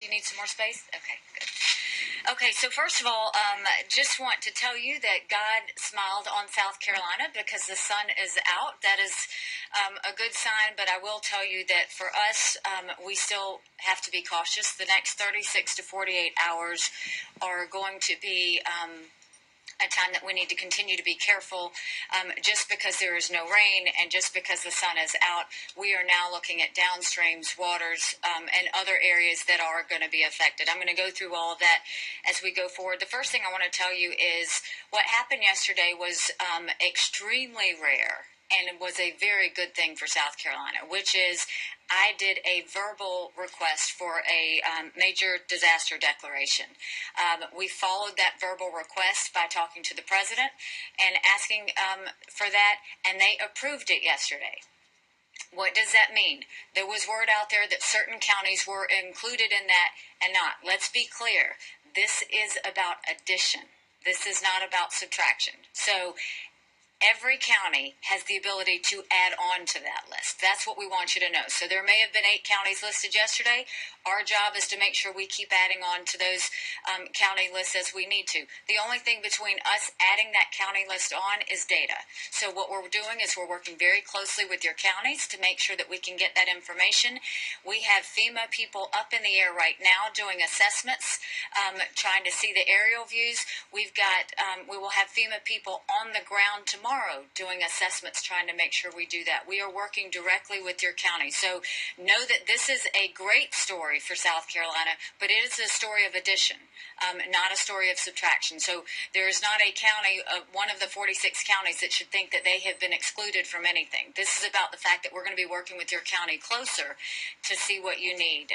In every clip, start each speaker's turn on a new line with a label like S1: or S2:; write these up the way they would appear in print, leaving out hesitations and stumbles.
S1: You need some more space? Okay, good. Okay, so first of all, just want to tell you that God smiled on South Carolina because the sun is out. That is a good sign, but I will tell you that for us, we still have to be cautious. The next 36 to 48 hours are going to be a time that we need to continue to be careful. Just because there is no rain and just because the sun is out, we are now looking at downstreams, waters, and other areas that are going to be affected. I'm going to go through all of that as we go forward. The first thing I want to tell you is what happened yesterday was extremely rare. And it was a very good thing for South Carolina, which is I did a verbal request for a major disaster declaration. We followed that verbal request by talking to the president and asking for that, and they approved it yesterday. What does that mean? There was word out there that certain counties were included in that and not. Let's be clear. This is about addition. This is not about subtraction. So every county has the ability to add on to that list. That's what we want you to know. So there may have been 8 counties listed yesterday. Our job is to make sure we keep adding on to those county lists as we need to. The only thing between us adding that county list on is data. So what we're doing is we're working very closely with your counties to make sure that we can get that information. We have FEMA people up in the air right now doing assessments, trying to see the aerial views. We will have FEMA people on the ground tomorrow doing assessments, trying to make sure we do that. We are working directly with your county. So know that this is a great story for South Carolina, but it is a story of addition, not a story of subtraction. So there is not a county, one of the 46 counties, that should think that they have been excluded from anything. This is about the fact that we're going to be working with your county closer to see what you need.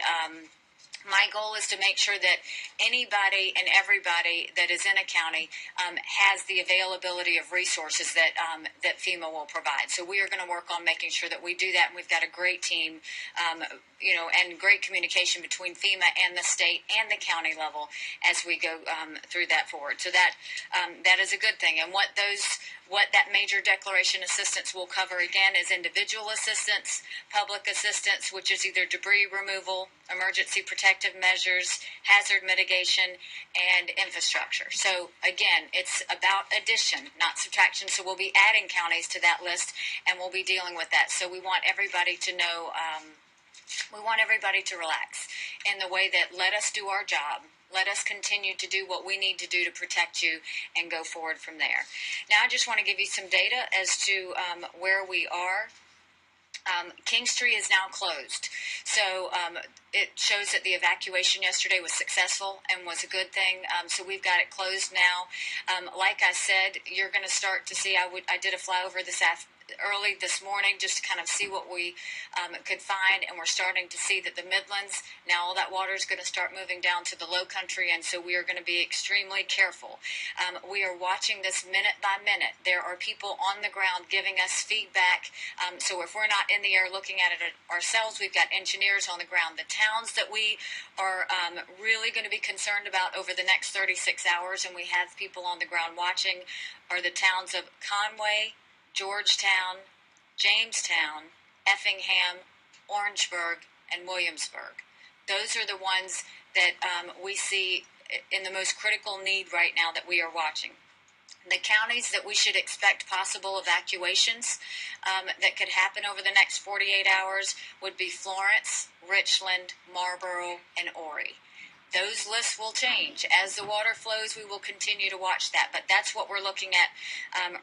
S1: My goal is to make sure that anybody and everybody that is in a county has the availability of resources that FEMA will provide. So we are going to work on making sure that we do that, and we've got a great team, and great communication between FEMA and the state and the county level as we go through that forward. So that is a good thing. And what that major declaration assistance will cover, again, is individual assistance, public assistance, which is either debris removal, emergency protective measures, hazard mitigation, and infrastructure. So, again, it's about addition, not subtraction. So we'll be adding counties to that list, and we'll be dealing with that. So we want everybody to know, we want everybody to relax in the way that let us do our job. Let us continue to do what we need to do to protect you and go forward from there. Now, I just want to give you some data as to where we are. Kingstree is now closed. So it shows that the evacuation yesterday was successful and was a good thing. So we've got it closed now. Like I said, you're going to start to see, I did a flyover early this morning just to kind of see what we could find, and we're starting to see that the Midlands, now all that water is going to start moving down to the low country, and so we are going to be extremely careful. We are watching this minute by minute. There are people on the ground giving us feedback, so if we're not in the air looking at it ourselves, we've got engineers on the ground. The towns that we are really going to be concerned about over the next 36 hours, and we have people on the ground watching, are the towns of Conway, Georgetown, Jamestown, Effingham, Orangeburg, and Williamsburg. Those are the ones that we see in the most critical need right now that we are watching. The counties that we should expect possible evacuations that could happen over the next 48 hours would be Florence, Richland, Marlboro, and Horry. Those lists will change. As the water flows, we will continue to watch that. But that's what we're looking at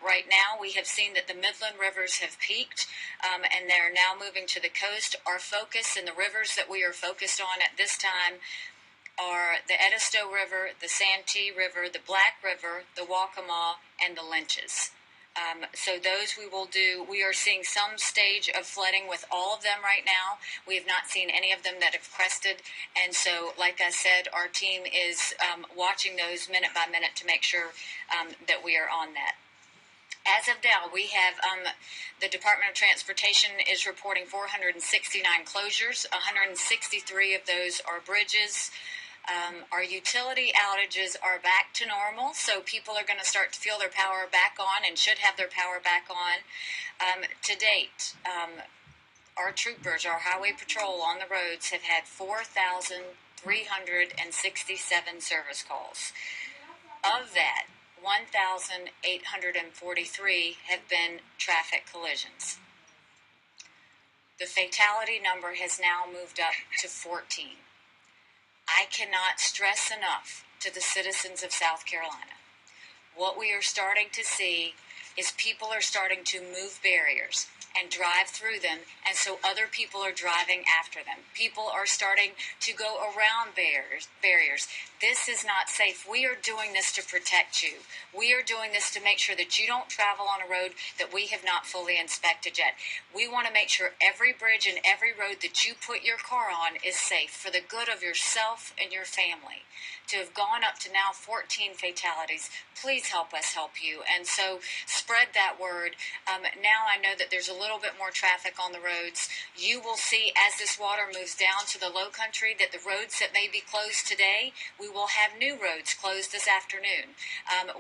S1: right now. We have seen that the Midland rivers have peaked, and they're now moving to the coast. Our focus and the rivers that we are focused on at this time are the Edisto River, the Santee River, the Black River, the Waccamaw, and the Lynches. So those we will do. We are seeing some stage of flooding with all of them right now. We have not seen any of them that have crested. And so, like I said, our team is watching those minute by minute to make sure that we are on that. As of now, we have the Department of Transportation is reporting 469 closures. 163 of those are bridges. Our utility outages are back to normal, so people are going to start to feel their power back on and should have their power back on. To date, our troopers, our highway patrol on the roads have had 4,300 367 service calls. Of that, 1,843 have been traffic collisions. The fatality number has now moved up to 14. I cannot stress enough to the citizens of South Carolina. What we are starting to see is people are starting to move barriers and drive through them, and so other people are driving after them. People are starting to go around barriers. This is not safe. We are doing this to protect you. We are doing this to make sure that you don't travel on a road that we have not fully inspected yet. We want to make sure every bridge and every road that you put your car on is safe for the good of yourself and your family. To have gone up to now 14 fatalities, please help us help you. And so spread that word. Now I know that there's a little bit more traffic on the roads. You will see as this water moves down to the low country that the roads that may be closed today, we will have new roads closed this afternoon.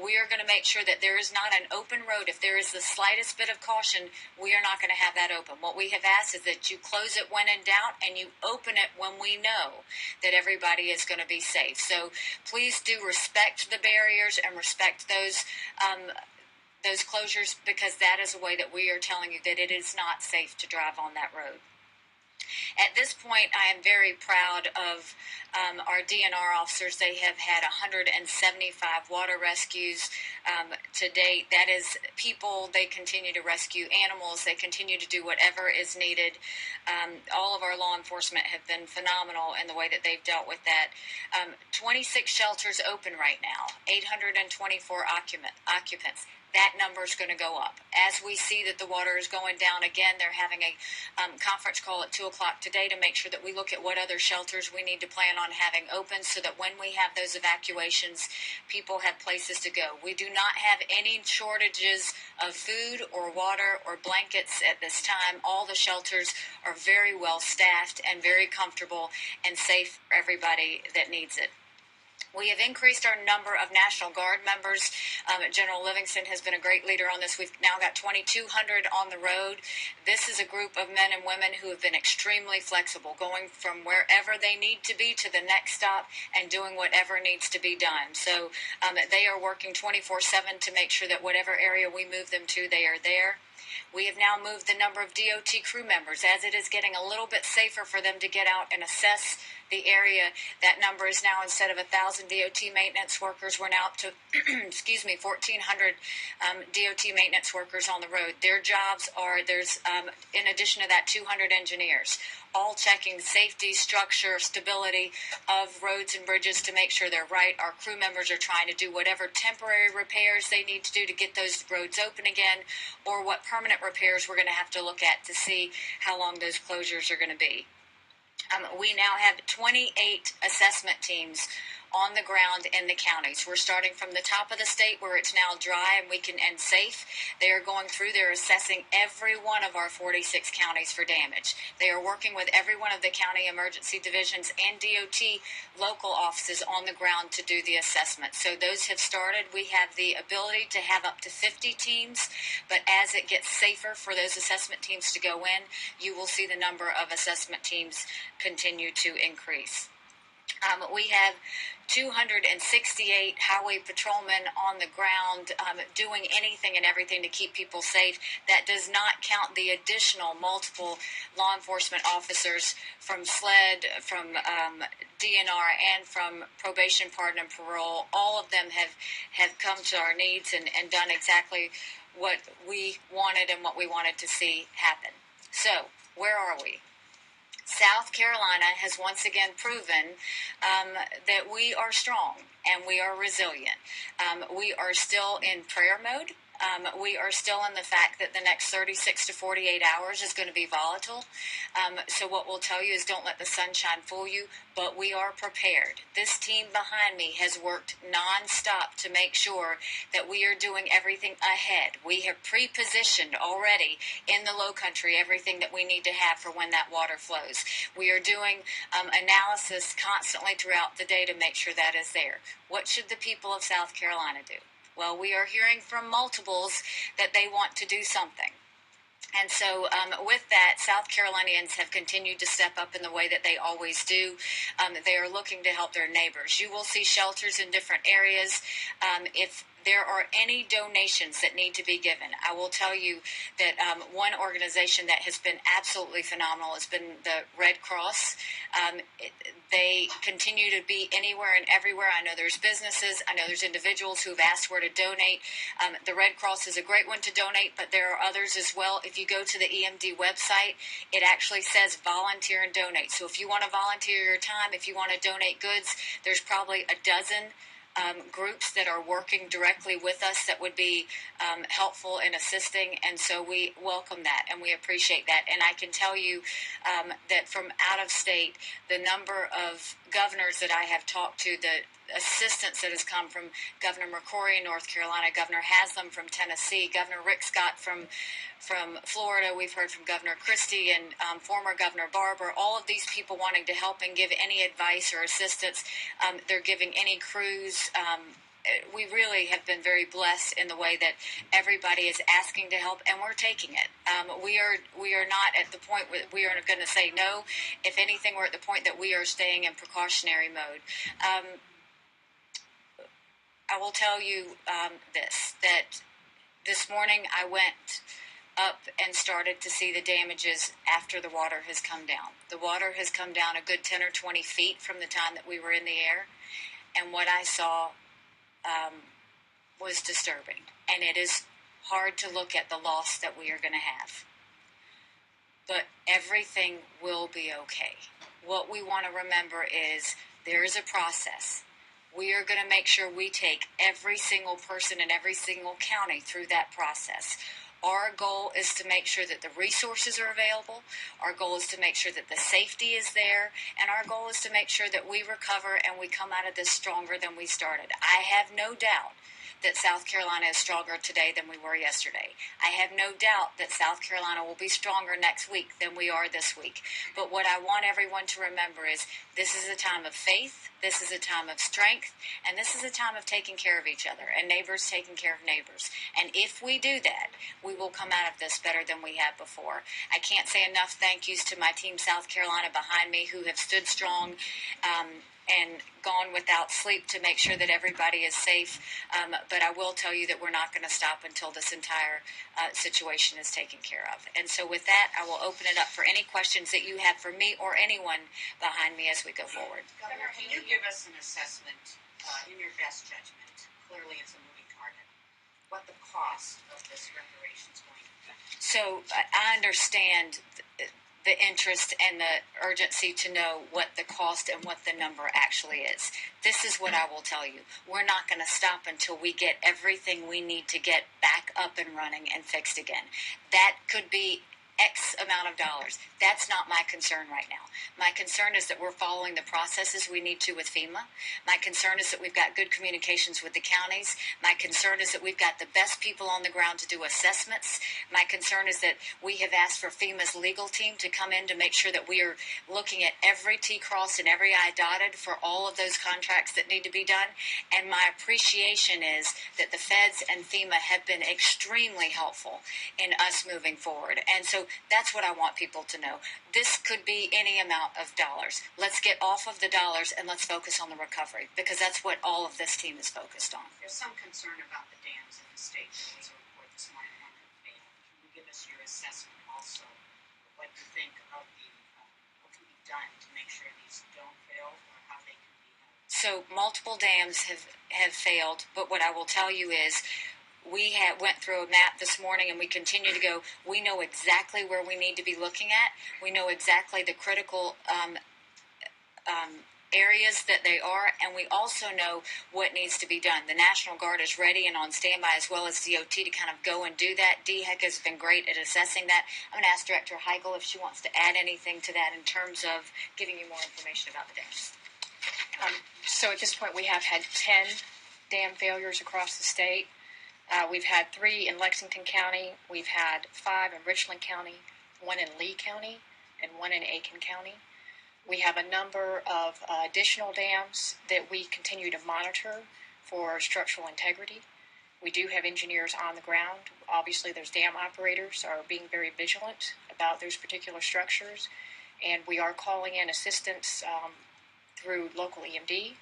S1: We are going to make sure that there is not an open road. If there is the slightest bit of caution, we are not going to have that open. What we have asked is that you close it when in doubt and you open it when we know that everybody is going to be safe. So please do respect the barriers and respect those closures, because that is a way that we are telling you that it is not safe to drive on that road. At this point, I am very proud of our DNR officers. They have had 175 water rescues to date. That is people. They continue to rescue animals. They continue to do whatever is needed. All of our law enforcement have been phenomenal in the way that they've dealt with that. 26 shelters open right now, 824 occupants. That number is going to go up. As we see that the water is going down again, they're having a conference call at 2 o'clock today to make sure that we look at what other shelters we need to plan on having open so that when we have those evacuations, people have places to go. We do not have any shortages of food or water or blankets at this time. All the shelters are very well staffed and very comfortable and safe for everybody that needs it. We have increased our number of National Guard members. General Livingston has been a great leader on this. We've now got 2,200 on the road. This is a group of men and women who have been extremely flexible, going from wherever they need to be to the next stop and doing whatever needs to be done. So they are working 24/7 to make sure that whatever area we move them to, they are there. We have now moved the number of DOT crew members. As it is getting a little bit safer for them to get out and assess the area, that number is now, instead of 1,000 DOT maintenance workers, we're now up to 1,400 DOT maintenance workers on the road. Their jobs are, there's in addition to that, 200 engineers, all checking safety, structure, stability of roads and bridges to make sure they're right. Our crew members are trying to do whatever temporary repairs they need to do to get those roads open again, or what permanent repairs we're going to have to look at to see how long those closures are going to be. We now have 28 assessment teams on the ground in the counties. We're starting from the top of the state where it's now dry and safe. They are going through, they're assessing every one of our 46 counties for damage. They are working with every one of the county emergency divisions and DOT local offices on the ground to do the assessment. So those have started. We have the ability to have up to 50 teams, but as it gets safer for those assessment teams to go in, you will see the number of assessment teams continue to increase. We have 268 highway patrolmen on the ground doing anything and everything to keep people safe. That does not count the additional multiple law enforcement officers from SLED, from DNR, and from probation, pardon, and parole. All of them have come to our needs and done exactly what we wanted and what we wanted to see happen. So, where are we? South Carolina has once again proven that we are strong and we are resilient. We are still in prayer mode. We are still in the fact that the next 36 to 48 hours is going to be volatile. So what we'll tell you is don't let the sunshine fool you, but we are prepared. This team behind me has worked nonstop to make sure that we are doing everything ahead. We have pre-positioned already in the low country everything that we need to have for when that water flows. We are doing analysis constantly throughout the day to make sure that is there. What should the people of South Carolina do? Well, we are hearing from multiples that they want to do something. And so with that, South Carolinians have continued to step up in the way that they always do. They are looking to help their neighbors. You will see shelters in different areas. If there are any donations that need to be given, I will tell you that one organization that has been absolutely phenomenal has been the Red Cross. They continue to be anywhere and everywhere. I know there's businesses. I know there's individuals who have asked where to donate. The Red Cross is a great one to donate, but there are others as well. If you go to the EMD website, it actually says volunteer and donate. So if you want to volunteer your time, if you want to donate goods, there's probably a dozen groups that are working directly with us that would be helpful in assisting, and so we welcome that and we appreciate that. And I can tell you that from out of state, the number of governors that I have talked to, the assistance that has come from Governor McCrory in North Carolina, Governor Haslam from Tennessee, Governor Rick Scott from Florida. We've heard from Governor Christie and former Governor Barber, all of these people wanting to help and give any advice or assistance. They're giving any crews. We really have been very blessed in the way that everybody is asking to help, and we're taking it. We are not at the point where we are going to say no. If anything, we're at the point that we are staying in precautionary mode. I will tell you that this morning I went up and started to see the damages after the water has come down. The water has come down a good 10 or 20 feet from the time that we were in the air, and what I saw was disturbing. And it is hard to look at the loss that we are going to have. But everything will be okay. What we want to remember is there is a process. We are going to make sure we take every single person in every single county through that process. Our goal is to make sure that the resources are available. Our goal is to make sure that the safety is there. And our goal is to make sure that we recover and we come out of this stronger than we started. I have no doubt that South Carolina is stronger today than we were yesterday. I have no doubt that South Carolina will be stronger next week than we are this week. But what I want everyone to remember is this is a time of faith, this is a time of strength, and this is a time of taking care of each other and neighbors taking care of neighbors. And if we do that, we will come out of this better than we have before. I can't say enough thank yous to my team South Carolina behind me who have stood strong and gone without sleep to make sure that everybody is safe. But I will tell you that we're not going to stop until this entire situation is taken care of. And so with that, I will open it up for any questions that you have for me or anyone behind me as we go forward.
S2: Governor, can you give us an assessment, in your best judgment, clearly it's a moving target, what the cost of this reparation is going to be?
S1: So I understand the interest and the urgency to know what the cost and what the number actually is. This is what I will tell you. We're not going to stop until we get everything we need to get back up and running and fixed again. That could be X amount of dollars. That's not my concern right now. My concern is that we're following the processes we need to with FEMA. My concern is that we've got good communications with the counties. My concern is that we've got the best people on the ground to do assessments. My concern is that we have asked for FEMA's legal team to come in to make sure that we are looking at every T crossed and every I dotted for all of those contracts that need to be done. And my appreciation is that the feds and FEMA have been extremely helpful in us moving forward. And so that's what I want people to know. This could be any amount of dollars. Let's get off of the dollars and let's focus on the recovery, because that's what all of this team is focused on.
S2: There's some concern about the dams in the state. There was a report this morning on that failed. Can you give us your assessment also of what you think of what can be done to make sure these don't fail or how they can be helped?
S1: So multiple dams have failed, but what I will tell you is we went through a map this morning and we continue to go. We know exactly where we need to be looking at. We know exactly the critical areas that they are, and we also know what needs to be done. The National Guard is ready and on standby, as well as DOT, to kind of go and do that. DHEC has been great at assessing that. I'm going to ask Director Heigl if she wants to add anything to that in terms of giving you more information about the dams.
S3: So at this point, we have had 10 dam failures across the state. We've had 3 in Lexington County. We've had 5 in Richland County, 1 in Lee County, and 1 in Aiken County. We have a number of additional dams that we continue to monitor for structural integrity. We do have engineers on the ground. Obviously, those dam operators are being very vigilant about those particular structures, and we are calling in assistance through local EMD,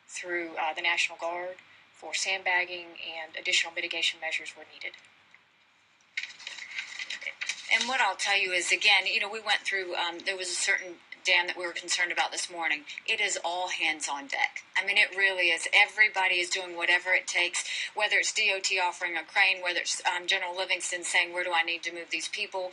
S3: through the National Guard for sandbagging and additional mitigation measures where needed.
S1: And what I'll tell you is, again, we went through, there was a certain dam that we were concerned about this morning. It is all hands on deck. I mean, it really is. Everybody is doing whatever it takes, whether it's DOT offering a crane, whether it's General Livingston saying, where do I need to move these people,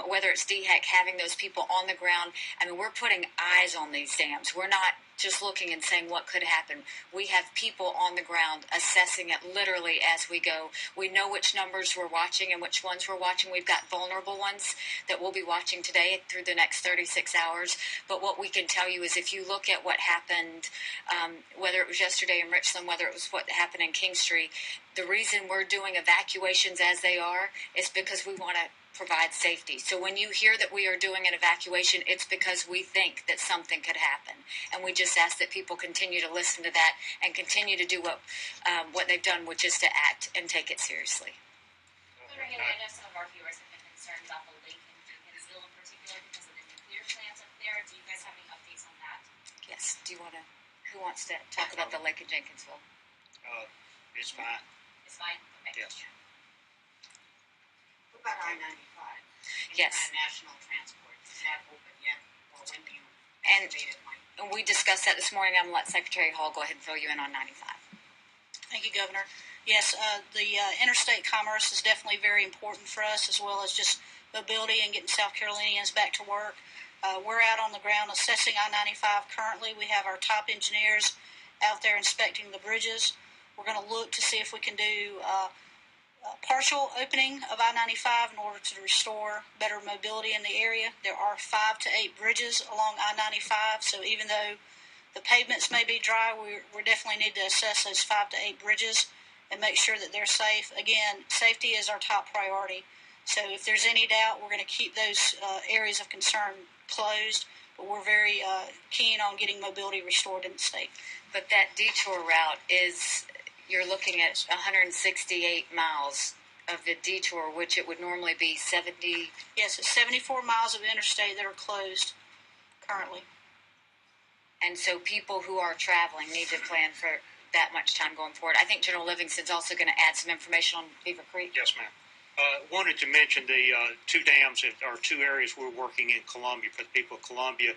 S1: whether it's DHEC having those people on the ground. I mean, we're putting eyes on these dams. We're not just looking and saying what could happen. We have people on the ground assessing it literally as we go. We know which numbers we're watching and which ones we're watching. We've got vulnerable ones that we'll be watching today through the next 36 hours. But what we can tell you is if you look at what happened, whether it was yesterday in Richland, whether it was what happened in Kingstree, the reason we're doing evacuations as they are is because we want to provide safety. So when you hear that we are doing an evacuation, it's because we think that something could happen. And we just ask that people continue to listen to that and continue to do what they've done, which is to act and take it seriously.
S4: Governor Haley, I know some of our viewers have been concerned about the lake in Jenkins in particular because of the nuclear plants up there. Do you guys have any updates on that?
S1: Yes. Who wants to talk about the lake in Jenkinsville?
S5: It's fine.
S4: It's fine? Okay.
S5: Yes.
S2: What about I-95?
S1: Yes.
S2: International transport, is that open yet? Or when do you
S1: And
S2: anticipate it might?
S1: we discussed that this morning. I'm going to let Secretary Hall go ahead and fill you in on 95.
S6: Thank you, Governor. Yes, the interstate commerce is definitely very important for us, as well as just mobility and getting South Carolinians back to work. We're out on the ground assessing I-95 currently. We have our top engineers out there inspecting the bridges. We're going to look to see if we can do partial opening of I-95 in order to restore better mobility in the area. There are 5 to 8 bridges along I-95, so even though the pavements may be dry, we definitely need to assess those 5 to 8 bridges and make sure that they're safe. Again, safety is our top priority. So if there's any doubt, we're going to keep those areas of concern closed, but we're very keen on getting mobility restored in the state.
S1: But that detour route is, you're looking at 168 miles of the detour, which it would normally be 70.
S6: Yes, it's 74 miles of interstate that are closed currently.
S1: And so people who are traveling need to plan for that much time going forward. I think General Livingston's also going to add some information on Beaver Creek.
S5: Yes, ma'am. Wanted to mention the 2 dams or 2 areas we're working in Columbia for the people of Columbia.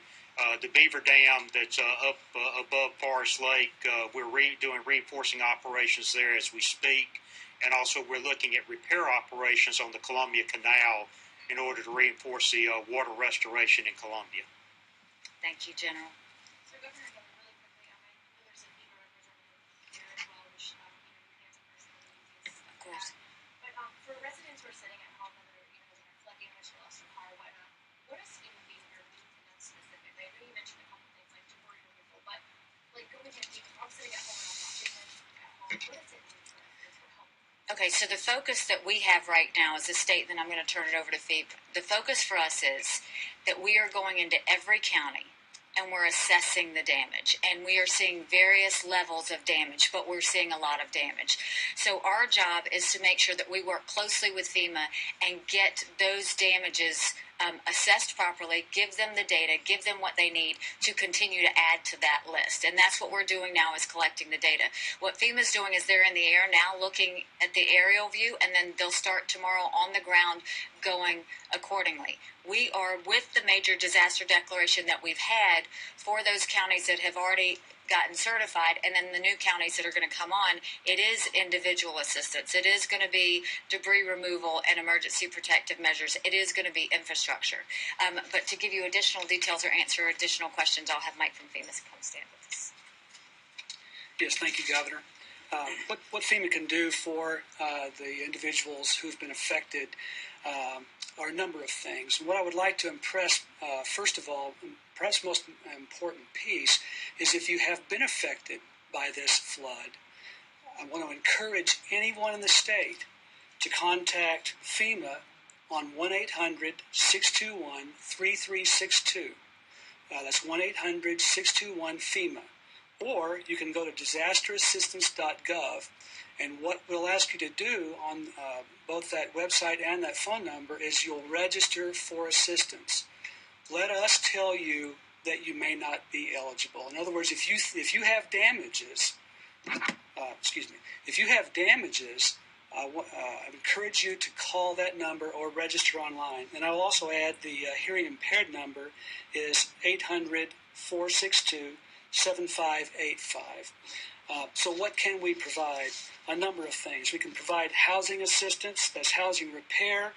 S5: The Beaver Dam that's up above Forest Lake, we're doing reinforcing operations there as we speak. And also we're looking at repair operations on the Columbia Canal in order to reinforce the water restoration in Columbia.
S1: Thank you, General.
S4: So, Governor, really quickly, I know there's a FEMA representative here as well, which, you can answer personally.
S1: Of course.
S4: But for residents who are sitting at home, whether, having a flood damage, lost a car, whatnot, what is FEMA being here to do for them specifically? I know you mentioned a couple things like debris removal, but, going in, I'm sitting at home and I'm watching this at home. What does it mean for residents who are helping?
S1: Okay, so the focus that we have right now as a state, then I'm going to turn it over to Phoebe. The focus for us is that we are going into every county and we're assessing the damage. And we are seeing various levels of damage, but we're seeing a lot of damage. So our job is to make sure that we work closely with FEMA and get those damages assessed properly, give them the data, give them what they need to continue to add to that list. And that's what we're doing now, is collecting the data. What FEMA's doing is they're in the air now looking at the aerial view, and then they'll start tomorrow on the ground going accordingly. We are, with the major disaster declaration that we've had for those counties that have already gotten certified, and then the new counties that are going to come on, it is individual assistance. It is going to be debris removal and emergency protective measures. It is going to be infrastructure. But to give you additional details or answer additional questions, I'll have Mike from FEMA come stand with us.
S7: Yes, thank you, Governor. What FEMA can do for the individuals who've been affected are a number of things. What I would like to impress, first of all, perhaps most important piece, is if you have been affected by this flood, I want to encourage anyone in the state to contact FEMA on 1-800-621-3362. That's 1-800-621-FEMA. or you can go to disasterassistance.gov. And what we'll ask you to do on both that website and that phone number is you'll register for assistance. Let us tell you that you may not be eligible. In other words, if you have damages, if you have damages, I encourage you to call that number or register online. And I will also add the hearing impaired number is 800-462-7585. So what can we provide? A number of things. We can provide housing assistance, that's housing repair,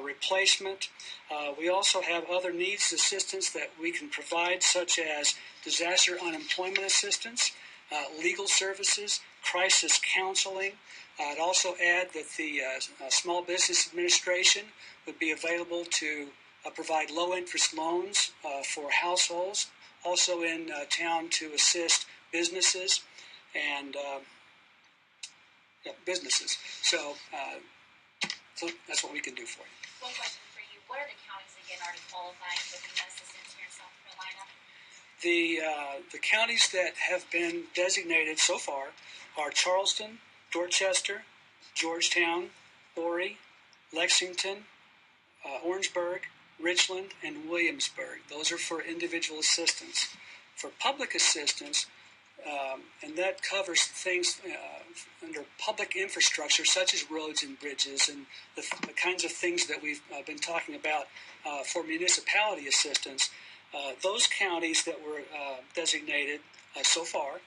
S7: replacement. We also have other needs assistance that we can provide, such as disaster unemployment assistance, legal services, crisis counseling. I'd also add that the Small Business Administration would be available to provide low-interest loans for households, also in town to assist businesses and businesses. So that's what we can do for you.
S1: One question for you. What are the counties again already qualifying for FEMA assistance here in South Carolina?
S7: The counties that have been designated so far are Charleston, Dorchester, Georgetown, Horry, Lexington, Orangeburg, Richland, and Williamsburg. Those are for individual assistance. For public assistance, and that covers things under public infrastructure such as roads and bridges and the kinds of things that we've been talking about for municipality assistance. Those counties that were designated so far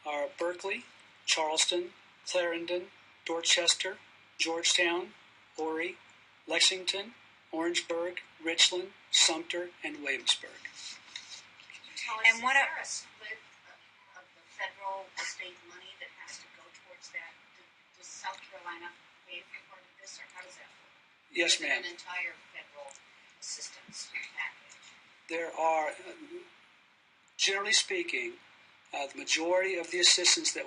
S7: are Berkeley, Charleston, Clarendon, Dorchester, Georgetown, Horry, Lexington, Orangeburg, Richland, Sumter, and Williamsburg.
S2: And what are a split of the federal state money that has to go towards that? Does South Carolina pay for part of this, or how does that work?
S7: Yes, ma'am.
S2: An entire federal assistance package.
S7: There are, generally speaking, the majority of the assistance that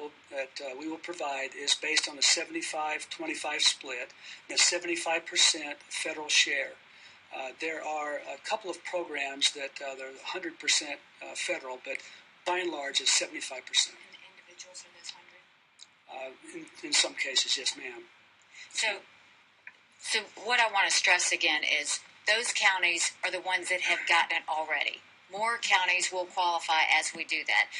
S7: we will provide is based on a 75-25 split, and a 75% federal share. There are a couple of programs that they're 100% federal, but by and large it's 75%.
S1: And individuals are those 100?
S7: In some cases, yes, ma'am.
S1: So what I want to stress again is those counties are the ones that have gotten it already. More counties will qualify as we do that.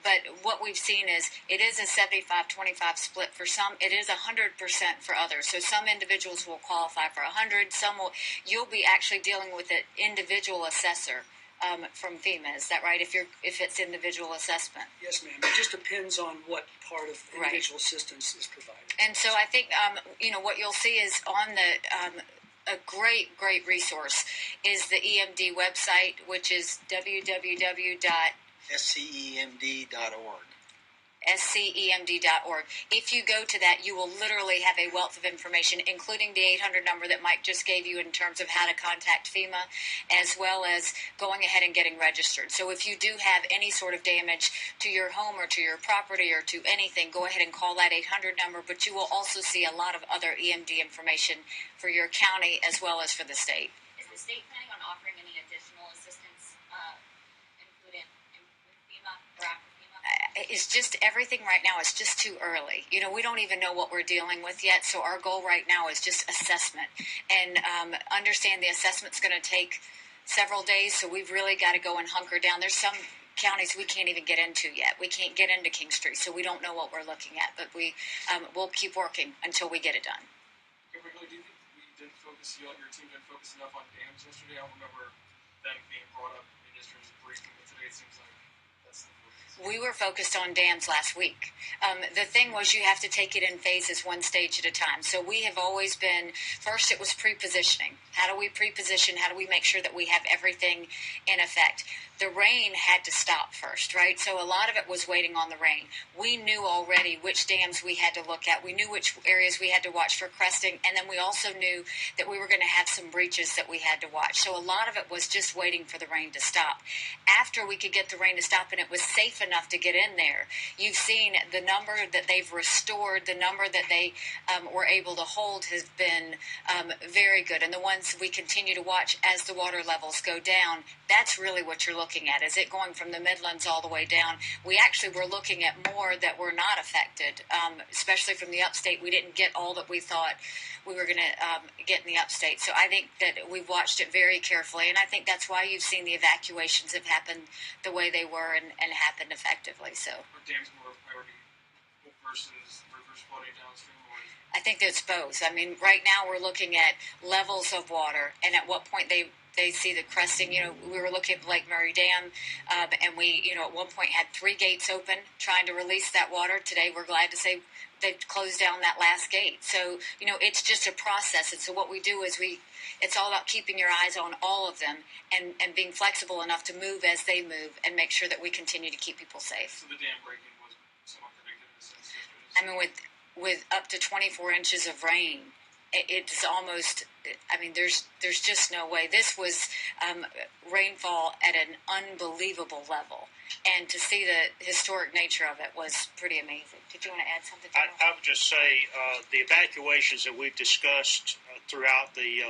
S1: But what we've seen is it is a 75-25 split for some. It is 100% for others. So some individuals will qualify for 100. You'll be actually dealing with an individual assessor from FEMA. Is that right? If it's individual assessment.
S7: Yes, ma'am. It just depends on what part of individual assistance is provided.
S1: And so I think what you'll see is on the a great resource is the EMD website, which is www.scemd.org. scemd.org. If you go to that, you will literally have a wealth of information, including the 800 number that Mike just gave you in terms of how to contact FEMA, as well as going ahead and getting registered. So if you do have any sort of damage to your home or to your property or to anything, go ahead and call that 800 number, but you will also see a lot of other EMD information for your county as well as for the state.
S8: Is the state planning on offering any additional assistance including FEMA or after FEMA?
S1: It's just everything right now is just too early. We don't even know what we're dealing with yet. So our goal right now is just assessment and understand the assessment's going to take several days. So we've really got to go and hunker down. There's some counties we can't even get into yet. We can't get into King Street, so we don't know what we're looking at. But we'll keep working until we get it done.
S9: Do you think we didn't focus, your team didn't focus enough on dams yesterday? I don't remember them being brought up in yesterday's briefing, but today it seems like that's the focus.
S1: We were focused on dams last week. The thing was you have to take it in phases, one stage at a time. So we have always been, first it was pre-positioning. How do we pre-position? How do we make sure that we have everything in effect? The rain had to stop first, right? So a lot of it was waiting on the rain. We knew already which dams we had to look at. We knew which areas we had to watch for cresting, and then we also knew that we were going to have some breaches that we had to watch. So a lot of it was just waiting for the rain to stop. After we could get the rain to stop and it was safe enough to get in there, you've seen the number that they've restored, the number that they were able to hold has been very good. And the ones we continue to watch as the water levels go down, that's really what you're looking looking at? Is it going from the Midlands all the way down? We actually were looking at more that were not affected, especially from the upstate. We didn't get all that we thought we were going to get in the upstate. So I think that we've watched it very carefully, and I think that's why you've seen the evacuations have happened the way they were and happened effectively. So
S9: Are dams more of a priority versus rivers flooding downstream?
S1: I think it's both. I mean, right now we're looking at levels of water and at what point they see the cresting. You know, we were looking at Lake Murray Dam, and we, you know, at one point had 3 gates open trying to release that water. Today we're glad to say they've closed down that last gate. So, you know, it's just a process. And so what we do is it's all about keeping your eyes on all of them and being flexible enough to move as they move and make sure that we continue to keep people safe.
S9: So the dam breaking was somewhat predicted in a sense.
S1: I mean, with up to 24 inches of rain, it's almost, I mean, there's just no way. This was rainfall at an unbelievable level. And to see the historic nature of it was pretty amazing. Did you want to add something?
S5: I would just say the evacuations that we've discussed throughout the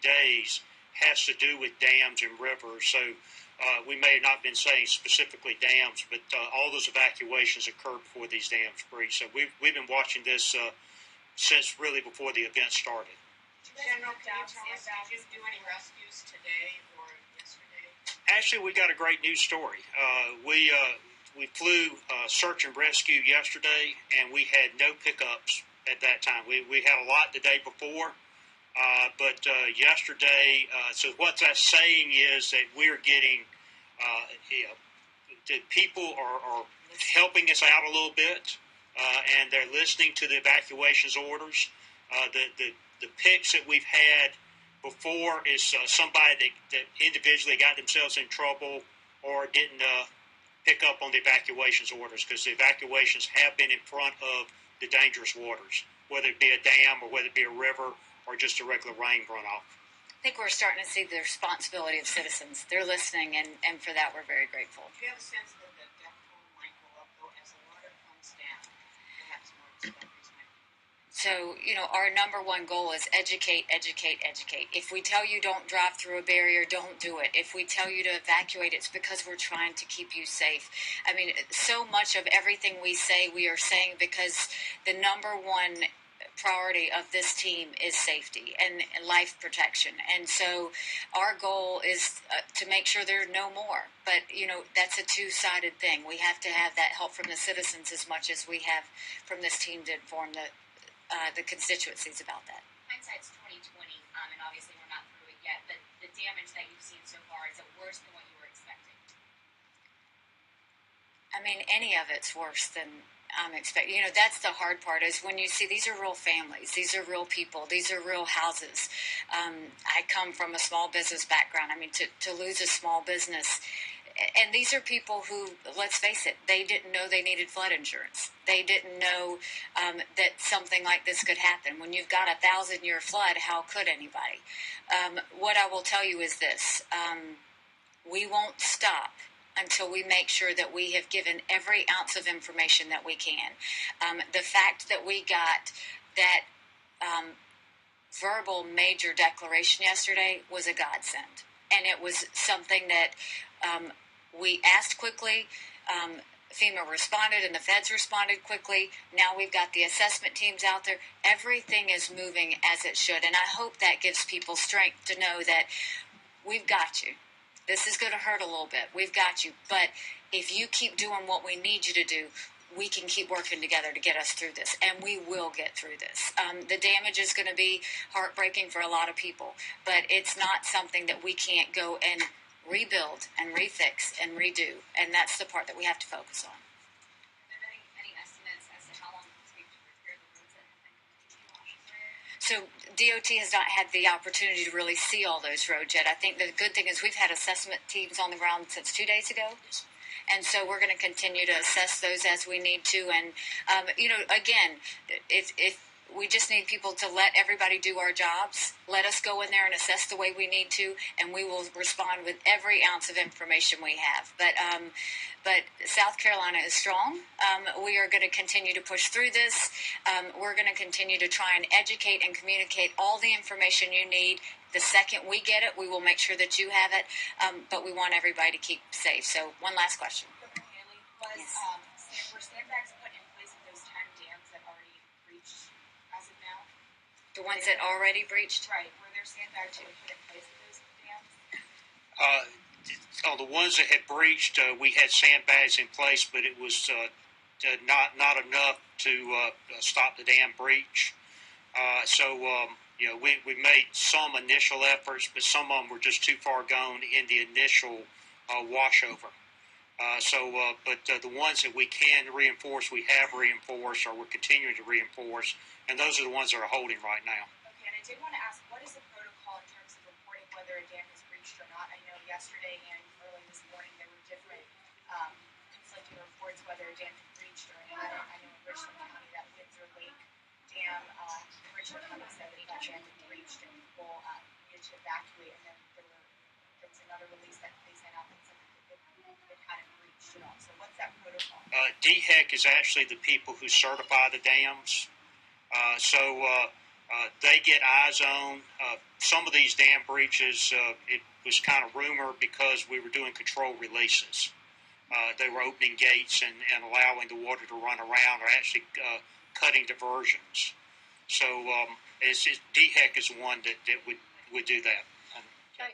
S5: days has to do with dams and rivers. So we may have not been saying specifically dams, but all those evacuations occurred before these dams breached. So we've been watching this since really before the event started.
S2: General, can you tell us, did you do any rescues today or yesterday?
S5: Actually, we got a great news story. We flew search and rescue yesterday, and we had no pickups at that time. We had a lot the day before, but yesterday, so what that's saying is that we're getting, the people are helping us out a little bit, and they're listening to the evacuations orders. The picks that we've had before is somebody that individually got themselves in trouble or didn't pick up on the evacuations orders, because the evacuations have been in front of the dangerous waters, whether it be a dam or whether it be a river or just a regular rain runoff.
S1: I think we're starting to see the responsibility of citizens. They're listening, and for that we're very grateful.
S2: Do you have a sense that the death toll might go up, though, as the water comes down? Perhaps more discoveries might be.
S1: So, you know, our number one goal is educate, educate, educate. If we tell you don't drive through a barrier, don't do it. If we tell you to evacuate, it's because we're trying to keep you safe. I mean, so much of everything we say, we are saying because the number one priority of this team is safety and life protection. And so our goal is to make sure there are no more. But, you know, that's a two-sided thing. We have to have that help from the citizens as much as we have from this team to inform the constituencies about that.
S8: Hindsight's 2020, and obviously we're not through it yet, but the damage that you've seen so far, is it worse than what you were expecting?
S1: I mean, any of it's worse than I'm expecting. You know, that's the hard part, is when you see these are real families, these are real people, these are real houses. I come from a small business background. I mean, to lose a small business, and these are people who, let's face it, they didn't know they needed flood insurance. They didn't know that something like this could happen. When you've got a 1,000-year flood, how could anybody? What I will tell you is this. We won't stop until we make sure that we have given every ounce of information that we can. The fact that we got that verbal major declaration yesterday was a godsend. And it was something that we asked quickly. FEMA responded and the feds responded quickly. Now we've got the assessment teams out there. Everything is moving as it should. And I hope that gives people strength to know that we've got you. This is going to hurt a little bit. We've got you. But if you keep doing what we need you to do, we can keep working together to get us through this. And we will get through this. The damage is going to be heartbreaking for a lot of people. But it's not something that we can't go and rebuild and refix and redo. And that's the part that we have to focus on.
S8: Are there any estimates as to how long it will take to repair the roads that have been completely washed away?
S1: So DOT has not had the opportunity to really see all those roads yet. I think the good thing is we've had assessment teams on the ground since 2 days ago. And so we're going to continue to assess those as we need to. And, you know, again, if we just need people to let everybody do our jobs, let us go in there and assess the way we need to, and we will respond with every ounce of information we have. But South Carolina is strong. We are going to continue to push through this. We're going to continue to try and educate and communicate all the information you need The second we get it, we will make sure that you have it. But we want everybody to keep safe. So one last question.
S4: Governor Haley, were sandbags put in place of those 10 dams that already breached as of now?
S1: The ones that already breached?
S4: Right. Were there sandbags put in place of those dams?
S5: The ones that had breached, we had sandbags in place, but it was not enough to stop the dam breach. We made some initial efforts, but some of them were just too far gone in the initial washover. But the ones that we can reinforce, we have reinforced, or we're continuing to reinforce, and those are the ones that are holding right now.
S4: Okay, and I did want to ask, what is the protocol in terms of reporting whether a dam is breached or not? I know yesterday and early this morning there were different conflicting reports whether a dam had breached or not. I know in Richland County that Windsor Lake Dam, Richland County said that that dam had breached and people needed to evacuate, and then there was another release that they sent out that said that it hadn't breached at all. So what's that protocol?
S5: DHEC is actually the people who certify the dams. They get eyes on some of these dam breaches. It was kind of rumored because we were doing control releases. They were opening gates and allowing the water to run around, or actually cutting diversions. So DHEC is one that would do that.
S3: Can